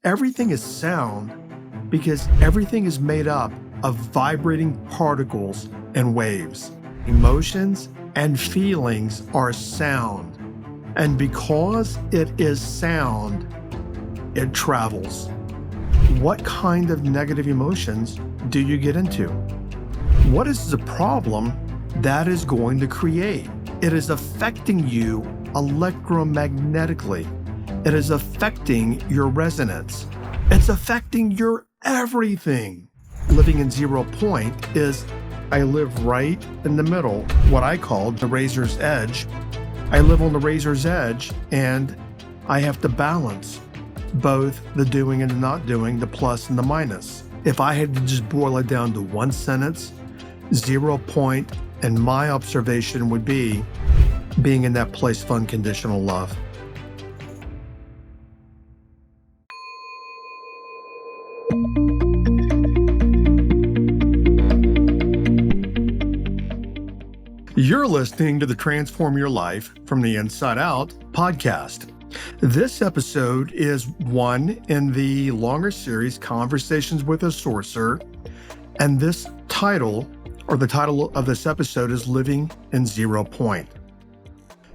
Everything is sound because everything is made up of vibrating particles and waves. Emotions and feelings are sound. And because it is sound, it travels. What kind of negative emotions do you get into? What is the problem that is going to create? It is affecting you electromagnetically. It is affecting your resonance. It's affecting your everything. Living in 0 point is I live right in the middle, what I call the razor's edge. I live on the razor's edge and I have to balance both the doing and the not doing, the plus and the minus. If I had to just boil it down to one sentence, 0 point, and my observation would be being in that place of unconditional love. You're listening to the Transform Your Life from the Inside Out podcast. This episode is one in the longer series, Conversations with a Sorcerer, and this title, or the title of this episode, is Living in 0 Point.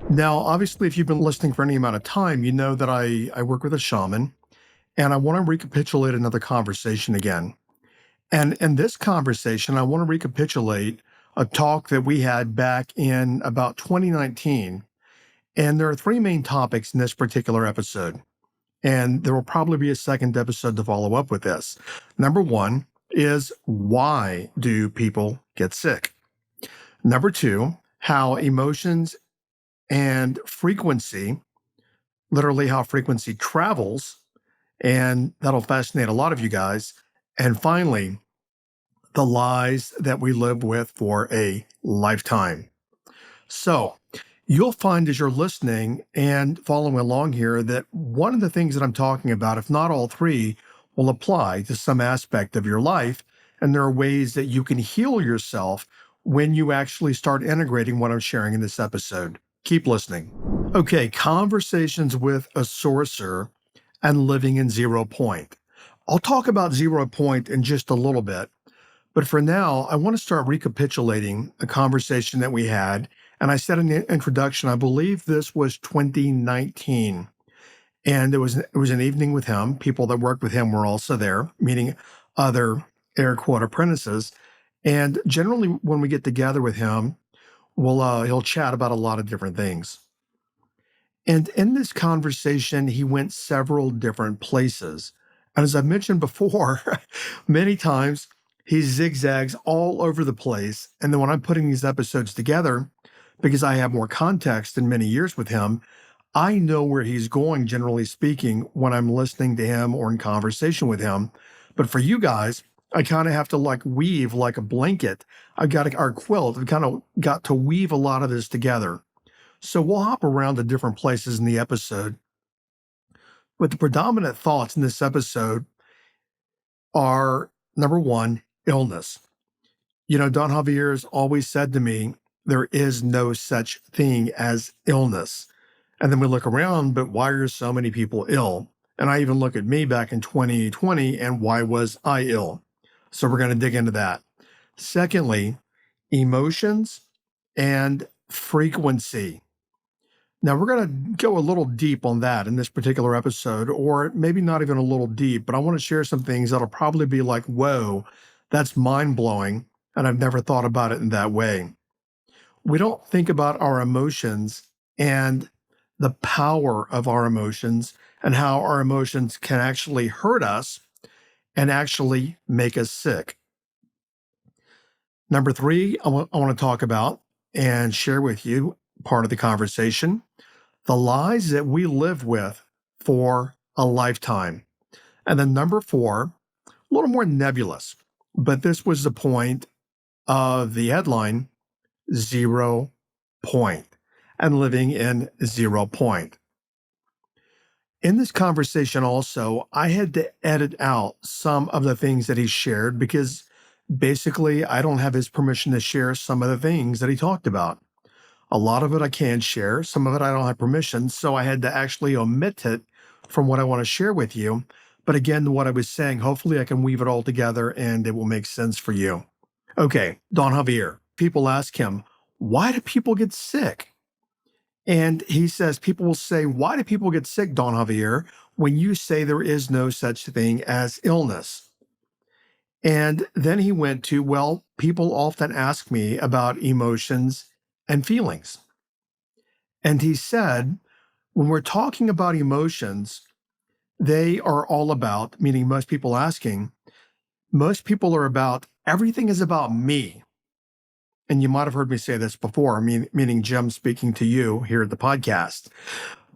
Now, obviously, if you've been listening for any amount of time, you know that I work with a shaman, and I want to recapitulate another conversation again. And in this conversation, I want to recapitulate a talk that we had back in about 2019. And there are three main topics in this particular episode. And there will probably be a second episode to follow up with this. Number one is, why do people get sick? Number two, how emotions and frequency, literally how frequency travels, and that'll fascinate a lot of you guys. And finally, the lies that we live with for a lifetime. So you'll find as you're listening and following along here that one of the things that I'm talking about, if not all three, will apply to some aspect of your life. And there are ways that you can heal yourself when you actually start integrating what I'm sharing in this episode. Keep listening. Okay, conversations with a sorcerer and living in 0 point. I'll talk about 0 point in just a little bit. But for now, I want to start recapitulating a conversation that we had. And I said in the introduction, I believe this was 2019. And it was an evening with him. People that worked with him were also there, meaning other air quote apprentices. And generally, when we get together with him, he'll chat about a lot of different things. And in this conversation, he went several different places. And as I've mentioned before, many times, he zigzags all over the place. And then when I'm putting these episodes together, because I have more context in many years with him, I know where he's going, generally speaking, when I'm listening to him or in conversation with him. But for you guys, I kind of have to like weave like a blanket. I've got our quilt. I've kind of got to weave a lot of this together. So we'll hop around to different places in the episode. But the predominant thoughts in this episode are, number one, illness. You know, Don Javier has always said to me, there is no such thing as illness. And then we look around, but why are so many people ill? And I even look at me back in 2020 and why was I ill? So we're going to dig into that. Secondly, emotions and frequency. Now, we're going to go a little deep on that in this particular episode, or maybe not even a little deep, but I want to share some things that'll probably be like, whoa, that's mind-blowing, and I've never thought about it in that way. We don't think about our emotions and the power of our emotions and how our emotions can actually hurt us and actually make us sick. Number three, I want to talk about and share with you part of the conversation, the lies that we live with for a lifetime. And then number four, a little more nebulous, but this was the point of the headline, 0 point, and living in 0 point. In this conversation also, I had to edit out some of the things that he shared because basically I don't have his permission to share some of the things that he talked about. A lot of it I can share, some of it I don't have permission, so I had to actually omit it from what I want to share with you. But again, what I was saying, hopefully I can weave it all together and it will make sense for you. Okay, Don Javier. People ask him, why do people get sick? And he says, people will say, why do people get sick, Don Javier, when you say there is no such thing as illness? And then he went to, well, people often ask me about emotions and feelings. And he said, when we're talking about emotions, they are all about, meaning most people asking, most people are about, everything is about me. And you might have heard me say this before, meaning Jim speaking to you here at the podcast.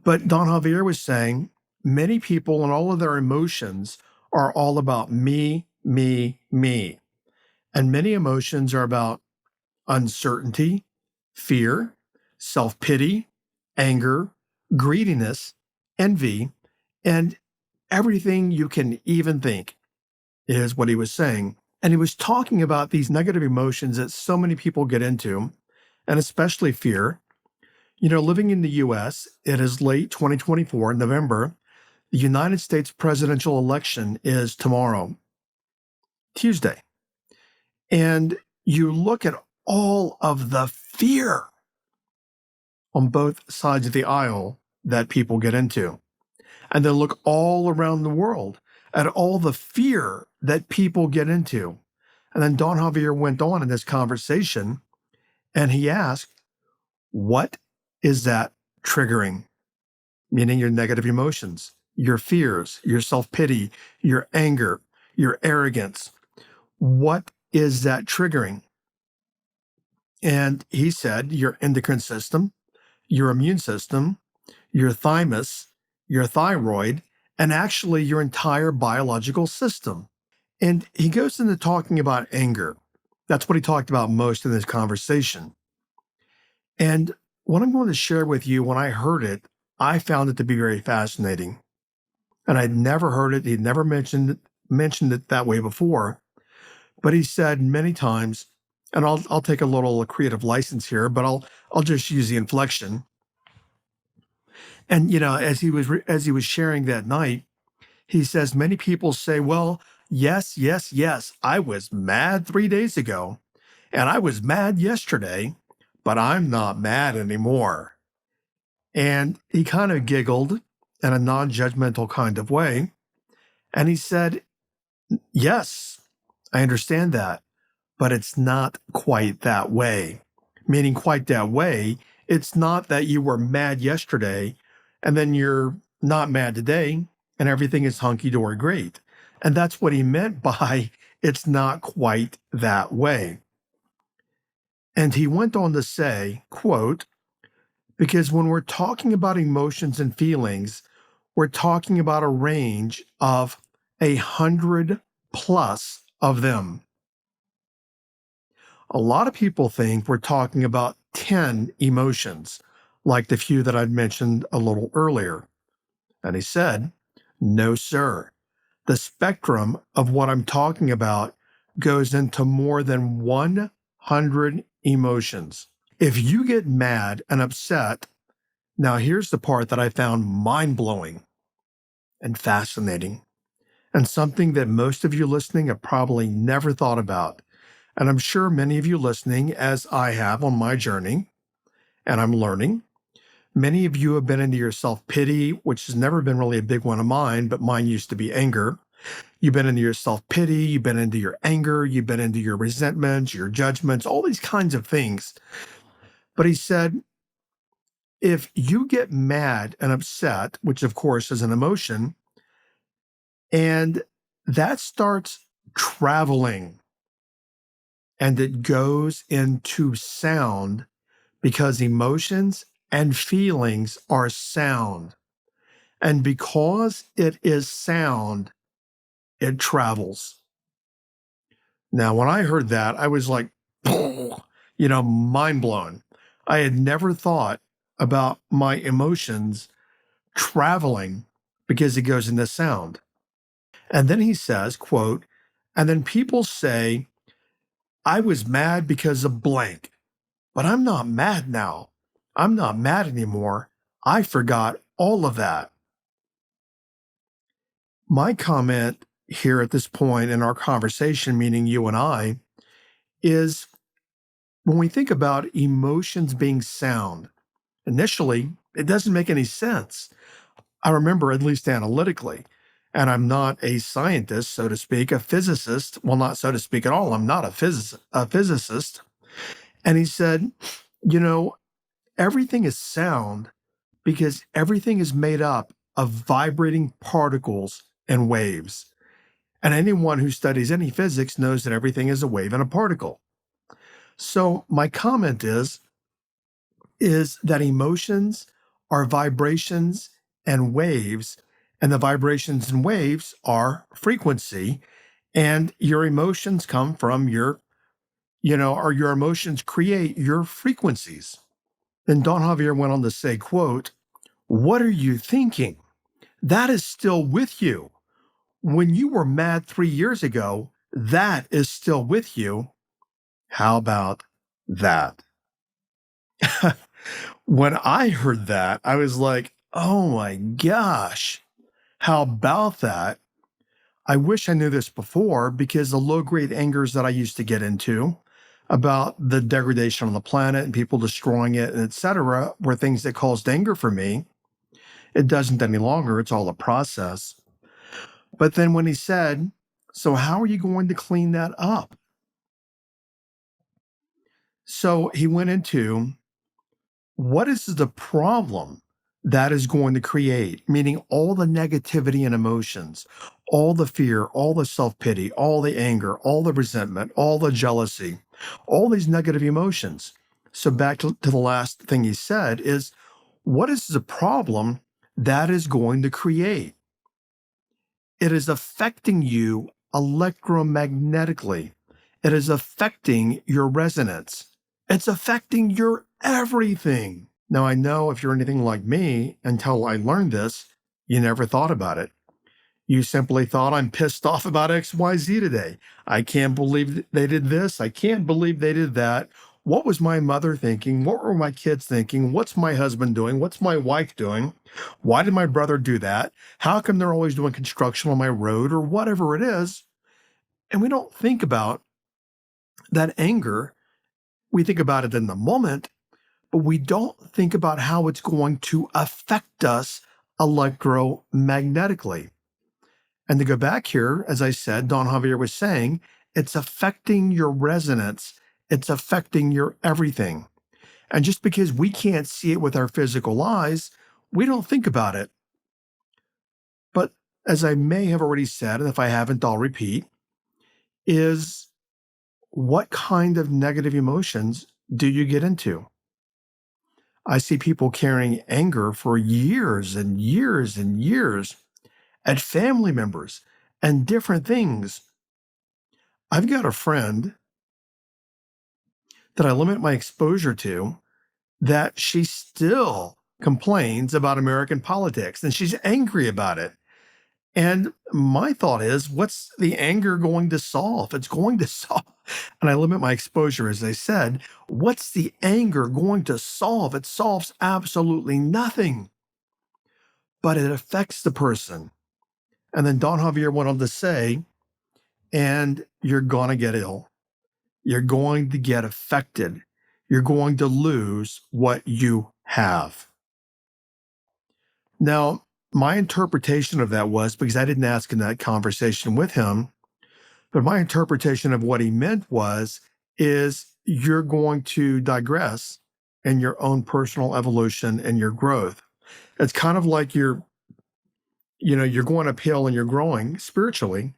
But Don Javier was saying many people and all of their emotions are all about me, me, me. And many emotions are about uncertainty, fear, self-pity, anger, greediness, envy, and everything you can even think is what he was saying. And he was talking about these negative emotions that so many people get into, and especially fear. You know, living in the US, it is late 2024, November. The United States presidential election is tomorrow, Tuesday. And you look at all of the fear on both sides of the aisle that people get into. And then look all around the world at all the fear that people get into. And then Don Javier went on in this conversation and he asked, what is that triggering? Meaning your negative emotions, your fears, your self-pity, your anger, your arrogance. What is that triggering? And he said, your endocrine system, your immune system, your thymus, your thyroid, and actually your entire biological system. And he goes into talking about anger. That's what he talked about most in this conversation. And what I'm going to share with you, when I heard it, I found it to be very fascinating. And I'd never heard it. He'd never mentioned it that way before. But he said many times, and I'll take a little creative license here, but I'll just use the inflection. And you know, as he was sharing that night, he says many people say, "Well, yes, yes, yes, I was mad 3 days ago, and I was mad yesterday, but I'm not mad anymore." And he kind of giggled in a non-judgmental kind of way, and he said, "Yes, I understand that, but it's not quite that way." Meaning quite that way, it's not that you were mad yesterday and then you're not mad today and everything is hunky-dory great. And that's what he meant by it's not quite that way. And he went on to say, quote, because when we're talking about emotions and feelings, we're talking about a range of 100 plus of them. A lot of people think we're talking about 10 emotions, like the few that I'd mentioned a little earlier. And he said, no, sir. The spectrum of what I'm talking about goes into more than 100 emotions. If you get mad and upset, now here's the part that I found mind-blowing and fascinating, and something that most of you listening have probably never thought about. And I'm sure many of you listening, as I have on my journey, and I'm learning, many of you have been into your self-pity, which has never been really a big one of mine, but mine used to be anger. You've been into your self-pity, you've been into your anger, you've been into your resentments, your judgments, all these kinds of things. But he said, if you get mad and upset, which of course is an emotion, and that starts traveling and it goes into sound, because emotions and feelings are sound. And because it is sound, it travels. Now, when I heard that, I was like, mind blown. I had never thought about my emotions traveling because it goes into sound. And then he says, quote, and then people say, I was mad because of blank, but I'm not mad now. I'm not mad anymore. I forgot all of that. My comment here at this point in our conversation, meaning you and I, is when we think about emotions being sound, initially, it doesn't make any sense. I remember, at least analytically, and I'm not a scientist, so to speak, a physicist. Well, not so to speak at all. I'm not a physicist. And he said, you know, everything is sound because everything is made up of vibrating particles and waves. And anyone who studies any physics knows that everything is a wave and a particle. So my comment is that emotions are vibrations and waves, and the vibrations and waves are frequency, and your emotions come from or your emotions create your frequencies. Then Don Javier went on to say, quote, "What are you thinking? That is still with you. When you were mad 3 years ago, that is still with you. How about that?" When I heard that, I was like, oh my gosh, how about that? I wish I knew this before because the low grade angers that I used to get into about the degradation on the planet and people destroying it and et cetera were things that caused anger for me. It doesn't any longer. It's all a process. But then when he said, so how are you going to clean that up? So he went into what is the problem that is going to create, meaning all the negativity and emotions, all the fear, all the self pity, all the anger, all the resentment, all the jealousy, all these negative emotions. So, back to the last thing he said is what is the problem that is going to create? It is affecting you electromagnetically. It is affecting your resonance. It's affecting your everything. Now, I know if you're anything like me, until I learned this, you never thought about it. You simply thought, I'm pissed off about XYZ today. I can't believe they did this. I can't believe they did that. What was my mother thinking? What were my kids thinking? What's my husband doing? What's my wife doing? Why did my brother do that? How come they're always doing construction on my road or whatever it is? And we don't think about that anger. We think about it in the moment, but we don't think about how it's going to affect us electromagnetically. And to go back here, as I said, Don Javier was saying, it's affecting your resonance. It's affecting your everything. And just because we can't see it with our physical eyes, we don't think about it. But as I may have already said, and if I haven't, I'll repeat, is what kind of negative emotions do you get into? I see people carrying anger for years and years and years at family members and different things. I've got a friend that I limit my exposure to that she still complains about American politics and she's angry about it. And my thought is, what's the anger going to solve? It's going to solve. And I limit my exposure, as I said. What's the anger going to solve? It solves absolutely nothing, but it affects the person. And then Don Javier went on to say, and you're going to get ill. You're going to get affected. You're going to lose what you have. Now, my interpretation of that was because I didn't ask in that conversation with him, but my interpretation of what he meant is you're going to digress in your own personal evolution and your growth. It's kind of like you're going uphill and you're growing spiritually.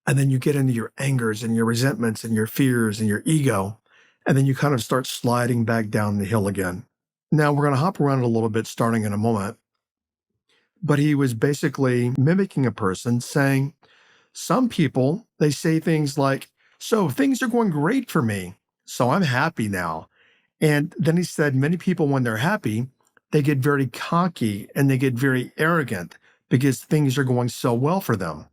And then you get into your angers and your resentments and your fears and your ego. And then you kind of start sliding back down the hill again. Now we're going to hop around a little bit starting in a moment. But he was basically mimicking a person saying, some people, they say things like, so things are going great for me. So I'm happy now. And then he said, many people, when they're happy, they get very cocky and they get very arrogant because things are going so well for them.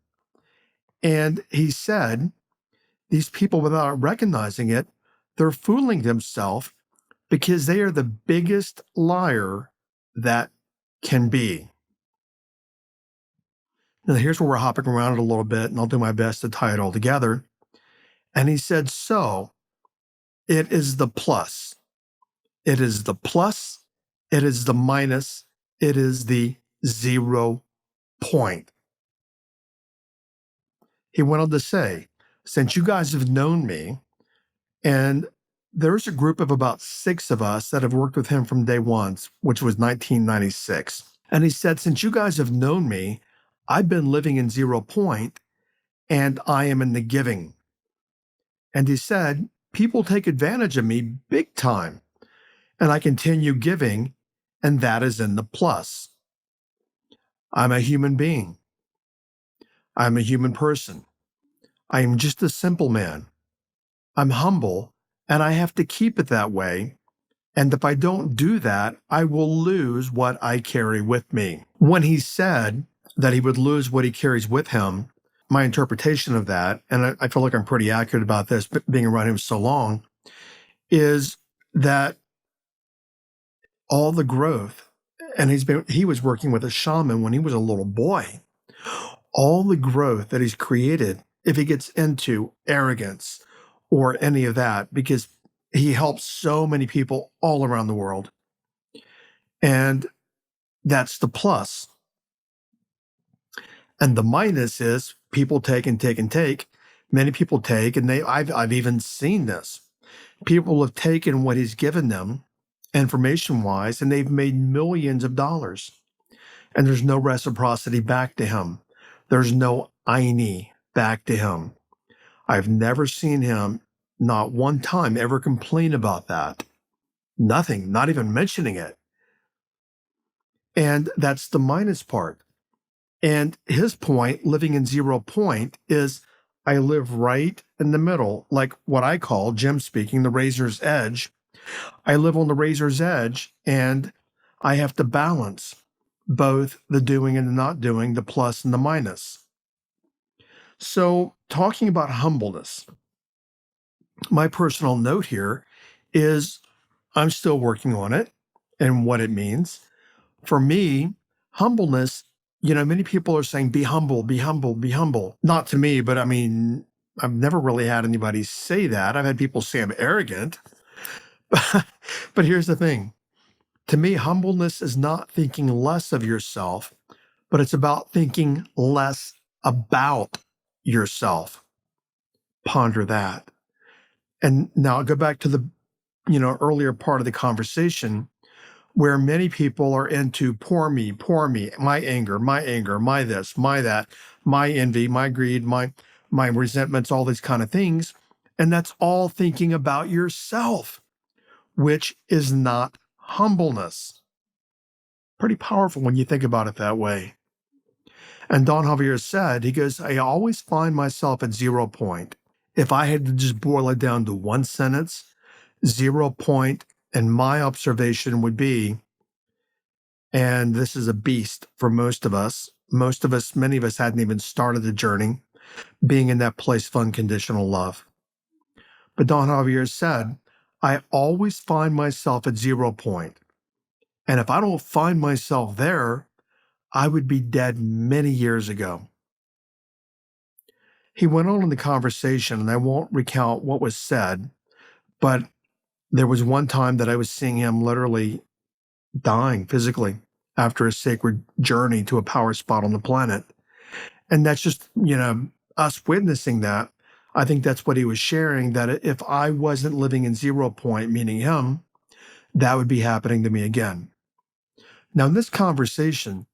And he said, these people, without recognizing it, they're fooling themselves because they are the biggest liar that can be. Now, here's where we're hopping around it a little bit, and I'll do my best to tie it all together. And he said, so it is the plus, it is the plus, it is the minus, it is the 0 point. He went on to say, since you guys have known me, and there's a group of about 6 of us that have worked with him from day one, which was 1996. And he said, since you guys have known me, I've been living in 0 point and I am in the giving. And he said, people take advantage of me big time. And I continue giving, and that is in the plus. I'm a human being. I'm a human person. I am just a simple man. I'm humble, and I have to keep it that way. And if I don't do that, I will lose what I carry with me. When he said that he would lose what he carries with him, my interpretation of that, and I feel like I'm pretty accurate about this, being around him so long, is that all the growth, and he was working with a shaman when he was a little boy, all the growth that he's created, if he gets into arrogance or any of that, because he helps so many people all around the world. And that's the plus. And the minus is people take and take and take. Many people take, and I've even seen this. People have taken what he's given them information-wise, and they've made millions of dollars. And there's no reciprocity back to him. There's no Aini back to him. I've never seen him, not one time, ever complain about that. Nothing, not even mentioning it. And that's the minus part. And his point, living in 0 point, is I live right in the middle, like what I call, Jim speaking, the razor's edge. I live on the razor's edge, and I have to balance both the doing and the not doing, the plus and the minus. So, talking about humbleness, my personal note here is I'm still working on it and what it means. For me, humbleness, many people are saying, be humble, be humble, be humble. Not to me, but I mean, I've never really had anybody say that. I've had people say I'm arrogant. But here's the thing. To me, humbleness is not thinking less of yourself, but it's about thinking less about yourself. Ponder that. And now I'll go back to the, earlier part of the conversation where many people are into poor me, my anger, my this, my that, my envy, my greed, my resentments, all these kind of things. And that's all thinking about yourself, which is not humbleness. Pretty powerful when you think about it that way. And Don Javier said, he goes, I always find myself at 0 point. If I had to just boil it down to one sentence, 0 point, and my observation would be, and this is a beast for most of us, many of us hadn't even started the journey, being in that place of unconditional love. But Don Javier said, I always find myself at 0 point. And if I don't find myself there, I would be dead many years ago. He went on in the conversation, and I won't recount what was said, but there was one time that I was seeing him literally dying physically after a sacred journey to a power spot on the planet. And that's just, us witnessing that. I think that's what he was sharing, that if I wasn't living in 0 point, meaning him, that would be happening to me again. Now, in this conversation,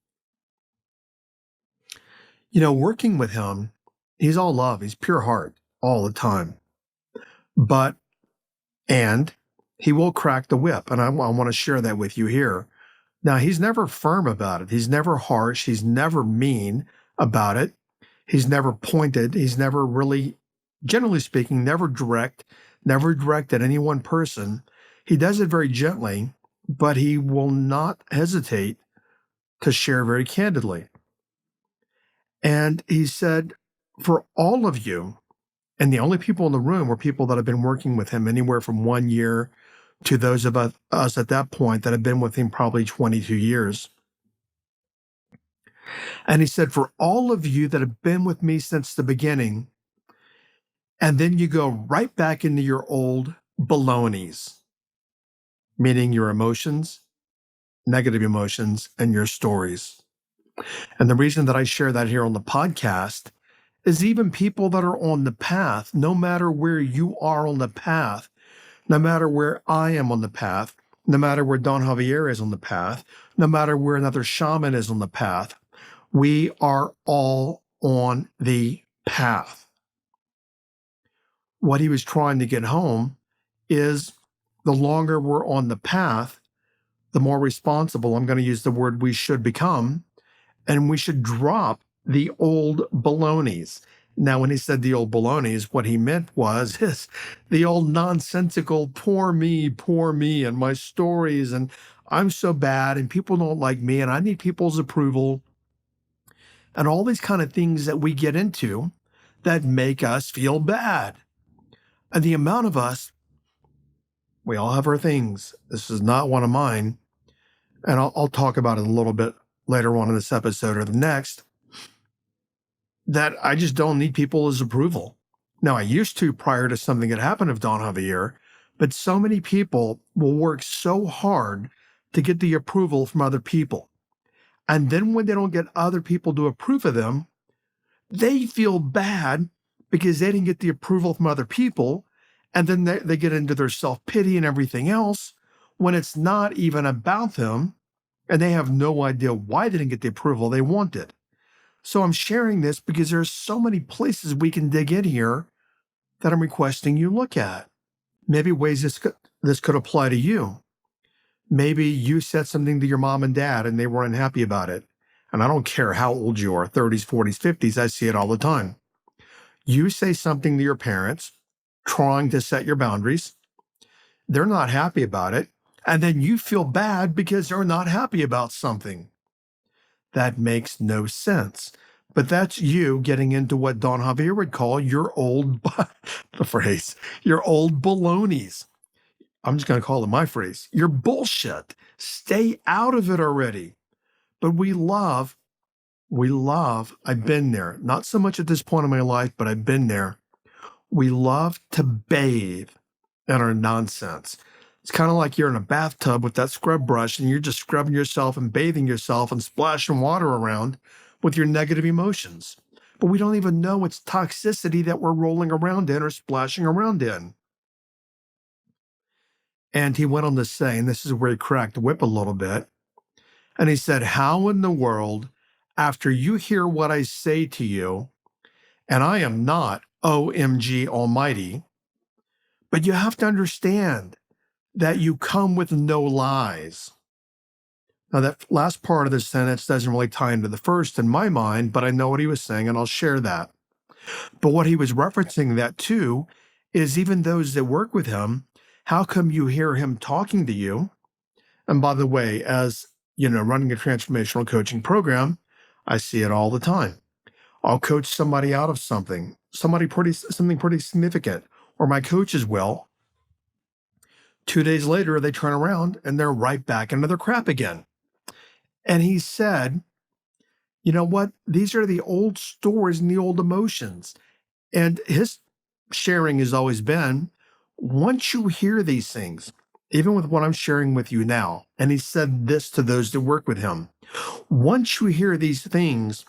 working with him, he's all love. He's pure heart all the time. And he will crack the whip. And I want to share that with you here. Now, he's never firm about it. He's never harsh. He's never mean about it. He's never pointed. He's never really, generally speaking, never direct at any one person. He does it very gently, but he will not hesitate to share very candidly. And he said, for all of you, and the only people in the room were people that have been working with him anywhere from 1 year to those of us at that point that have been with him probably 22 years. And he said, for all of you that have been with me since the beginning, and then you go right back into your old balonies, meaning your emotions, negative emotions, and your stories. And the reason that I share that here on the podcast is even people that are on the path, no matter where you are on the path, no matter where I am on the path, no matter where Don Javier is on the path, no matter where another shaman is on the path, we are all on the path. What he was trying to get home is the longer we're on the path, the more responsible, I'm going to use the word, we should become, and we should drop the old balonies. Now, when he said the old balonies, what he meant was the old nonsensical, poor me, and my stories, and I'm so bad, and people don't like me, and I need people's approval, and all these kind of things that we get into that make us feel bad. And the amount of us, we all have our things. This is not one of mine. And I'll talk about it a little bit later on in this episode or the next, that I just don't need people's approval. Now, I used to prior to something that happened of Don Javier, but so many people will work so hard to get the approval from other people. And then when they don't get other people to approve of them, they feel bad because they didn't get the approval from other people. And then they get into their self-pity and everything else when it's not even about them. And they have no idea why they didn't get the approval they wanted. So I'm sharing this because there's so many places we can dig in here that I'm requesting you look at. Maybe ways this could apply to you. Maybe you said something to your mom and dad and they were unhappy about it. And I don't care how old you are, 30s, 40s, 50s, I see it all the time. You say something to your parents, trying to set your boundaries. They're not happy about it. And then you feel bad because they're not happy about something. That makes no sense. But that's you getting into what Don Javier would call your old, the phrase, your old balonies. I'm just going to call it my phrase. Your bullshit. Stay out of it already. But we love, I've been there. Not so much at this point in my life, but I've been there. We love to bathe in our nonsense. It's kind of like you're in a bathtub with that scrub brush and you're just scrubbing yourself and bathing yourself and splashing water around with your negative emotions. But we don't even know it's toxicity that we're rolling around in or splashing around in. And he went on to say, and this is where he cracked the whip a little bit, and he said, how in the world, after you hear what I say to you, and I am not OMG Almighty, but you have to understand that you come with no lies. Now, that last part of the sentence doesn't really tie into the first in my mind, but I know what he was saying, and I'll share that. But what he was referencing that to is even those that work with him, how come you hear him talking to you? And by the way, as you know, running a transformational coaching program, I see it all the time. I'll coach somebody out of something pretty significant, or my coaches will. 2 days later, they turn around and they're right back into their crap again. And he said, you know what? These are the old stories and the old emotions. And his sharing has always been, once you hear these things, even with what I'm sharing with you now, and he said this to those that work with him, once you hear these things,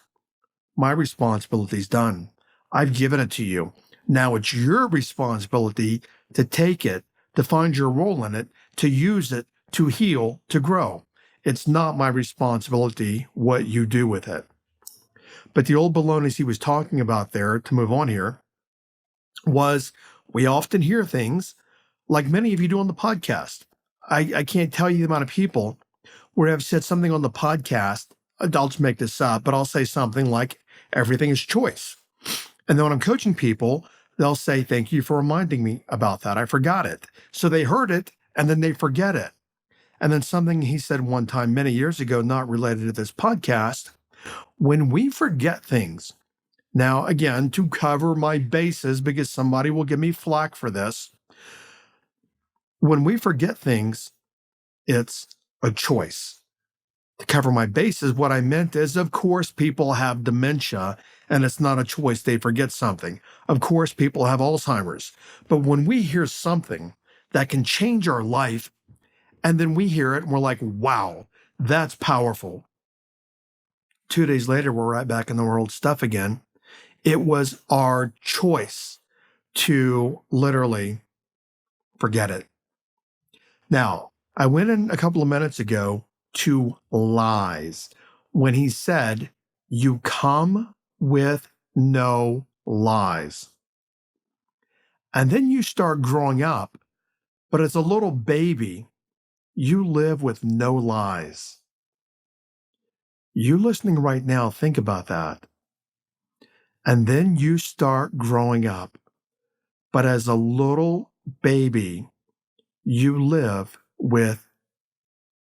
my responsibility is done. I've given it to you. Now it's your responsibility to take it, to find your role in it, to use it, to heal, to grow. It's not my responsibility what you do with it. But the old balonies he was talking about there, to move on here, was we often hear things like many of you do on the podcast. I can't tell you the amount of people where I've said something on the podcast. I'll just make this up, but I'll say something like, everything is choice. And then when I'm coaching people, they'll say, thank you for reminding me about that. I forgot it. So they heard it and then they forget it. And then something he said one time many years ago, not related to this podcast, when we forget things, now again, to cover my bases, because somebody will give me flack for this, when we forget things, it's a choice. To cover my bases, what I meant is, of course, people have dementia and it's not a choice. They forget something. Of course, people have Alzheimer's. But when we hear something that can change our life, and then we hear it and we're like, wow, that's powerful. 2 days later, we're right back in the world stuff again. It was our choice to literally forget it. Now, I went in a couple of minutes ago to lies when he said, you come with no lies. And then you start growing up, but as a little baby, you live with no lies. You listening right now, think about that. And then you start growing up, but as a little baby, you live with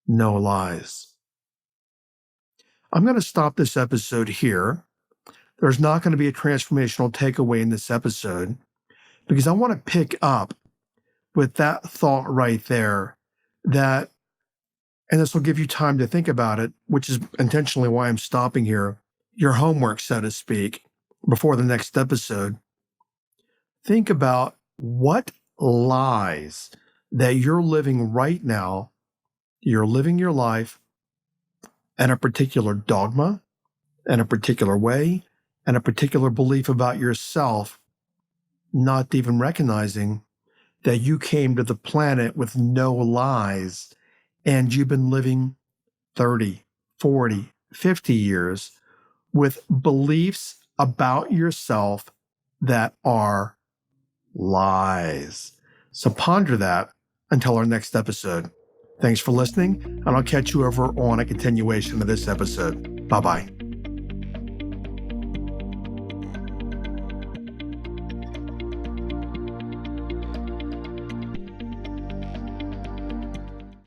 no lies. I'm going to stop this episode here. There's not going to be a transformational takeaway in this episode because I want to pick up with that thought right there that, and this will give you time to think about it, which is intentionally why I'm stopping here, your homework, so to speak, before the next episode. Think about what lies that you're living right now, you're living your life in a particular dogma, in a particular way, and a particular belief about yourself, not even recognizing that you came to the planet with no lies and you've been living 30, 40, 50 years with beliefs about yourself that are lies. So ponder that until our next episode. Thanks for listening, and I'll catch you over on a continuation of this episode. Bye-bye.